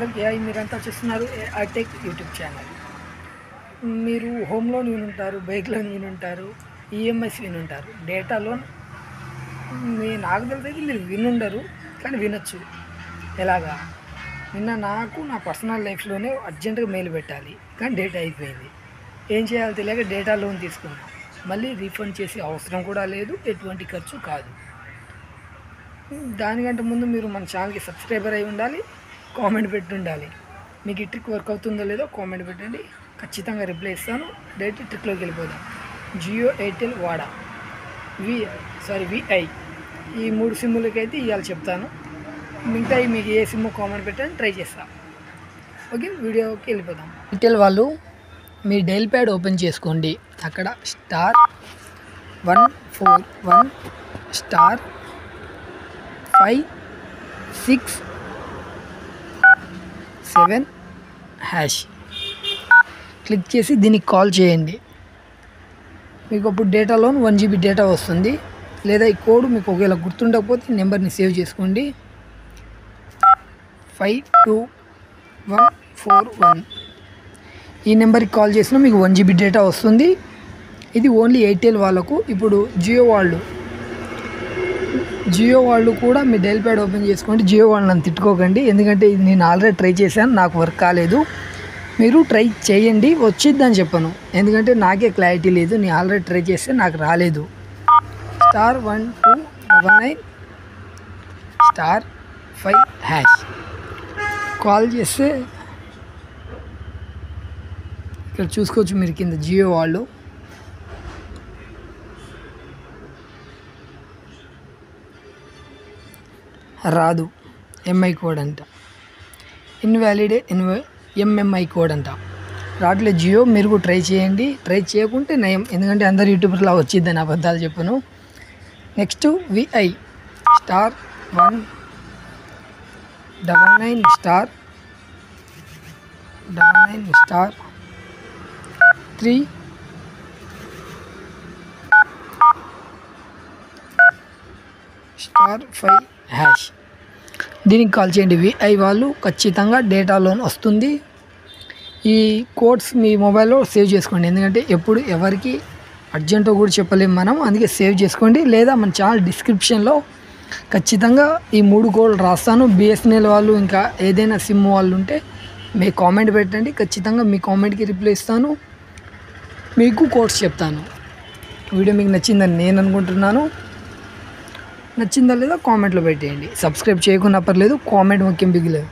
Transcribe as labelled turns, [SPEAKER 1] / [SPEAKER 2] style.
[SPEAKER 1] అందరికీ మీరంతా చూస్తున్నారు ఐటెక్ యూట్యూబ్ ఛానల్. మీరు హోమ్ లోన్ వినుంటారు, బైక్ లోన్ వినుంటారు, ఈఎంఐస్ వినుంటారు, డేటా లోన్ నాకు తెలిసి మీరు వినుండరు, కానీ వినొచ్చు. ఎలాగా నిన్న నాకు నా పర్సనల్ లైఫ్లోనే అర్జెంటుగా మెయిల్ పెట్టాలి, కానీ డేటా అయిపోయింది. ఏం చేయాలో తెలియక డేటా లోన్ తీసుకున్నాను. మళ్ళీ రీఫండ్ చేసే అవసరం కూడా లేదు, ఎటువంటి ఖర్చు కాదు. దానికంటే ముందు మీరు మన ఛానల్కి సబ్స్క్రైబర్ అయి ఉండాలి, కామెంట్ పెట్టి ఉండాలి. మీకు ఈ ట్రిక్ వర్క్ అవుతుందో లేదో కామెంట్ పెట్టండి, ఖచ్చితంగా రిప్లై ఇస్తాను. డైరెక్ట్ ట్రిక్లోకి వెళ్ళిపోదాం. జియో, ఎయిర్టెల్, వాడా, విఐ ఈ 3 సిమ్ములకి అయితే ఇవాళ చెప్తాను. మిగతా మీకు ఏ సిమ్ కామెంట్ పెట్టండి, ట్రై చేస్తాను. ఓకే, వీడియోకి వెళ్ళిపోదాం. ఎయిర్టెల్ వాళ్ళు మీ డైల్ ప్యాడ్ ఓపెన్ చేసుకోండి. అక్కడ *141 *567# క్లిక్ చేసి దీనికి కాల్ చేయండి. మీకు అప్పుడు డేటా లోన్ 1 GB డేటా వస్తుంది. లేదా ఈ కోడ్ మీకు ఒకవేళ గుర్తుండకపోతే నెంబర్ని సేవ్ చేసుకోండి. 52141 ఈ నెంబర్కి కాల్ చేసినా మీకు 1 GB డేటా వస్తుంది. ఇది ఓన్లీ ఎయిర్టెల్ వాళ్ళకు. ఇప్పుడు జియో వాళ్ళు కూడా మీ డైల్ ప్యాడ్ ఓపెన్ చేసుకోండి. జియో వాళ్ళు నన్ను తిట్టుకోకండి, ఎందుకంటే ఇది నేను ఆల్రెడీ ట్రై చేశాను, నాకు వర్క్ కాలేదు. మీరు ట్రై చేయండి, వచ్చిద్దని చెప్పను, ఎందుకంటే నాకే క్లారిటీ లేదు. నేను ఆల్రెడీ ట్రై చేస్తే నాకు రాలేదు. *1299*5# కాల్ చేస్తే ఇక్కడ చూసుకోవచ్చు మీరు కింద జియో వాళ్ళు. రాదు, ఎంఐ కోడ్ అంట, ఇన్వాలిడే ఎంఎంఐ కోడ్ అంట. రావట్లేదు జియో. మీరు కూడా ట్రై చేయండి, ట్రై చేయకుంటే నయం, ఎందుకంటే అందరు యూట్యూబర్లా వచ్చిద్దని అబద్ధాలు చెప్పను. నెక్స్ట్ విఐ *199*3*5# దీనికి కాల్ చేయండి. విఐ వాళ్ళు ఖచ్చితంగా డేటా లోన్ వస్తుంది. ఈ కోడ్స్ మీ మొబైల్లో సేవ్ చేసుకోండి, ఎందుకంటే ఎప్పుడు ఎవరికి అర్జెంటో కూడా చెప్పలేము మనం, అందుకే సేవ్ చేసుకోండి. లేదా మన ఛానల్ డిస్క్రిప్షన్లో ఖచ్చితంగా ఈ 3 కోడ్లు రాస్తాను. బిఎస్ఎన్ఎల్ వాళ్ళు ఇంకా ఏదైనా సిమ్ వాళ్ళు ఉంటే మీ కామెంట్ పెట్టండి, ఖచ్చితంగా మీ కామెంట్కి రిప్లై ఇస్తాను, మీకు కోడ్స్ చెప్తాను. వీడియో మీకు నచ్చిందని నేను అనుకుంటున్నాను. నచ్చిందా లేదా కామెంట్లో పెట్టేయండి. సబ్స్క్రైబ్ చేయకున్నా పర్లేదు, కామెంట్ ముఖ్యం బిగిలేదు.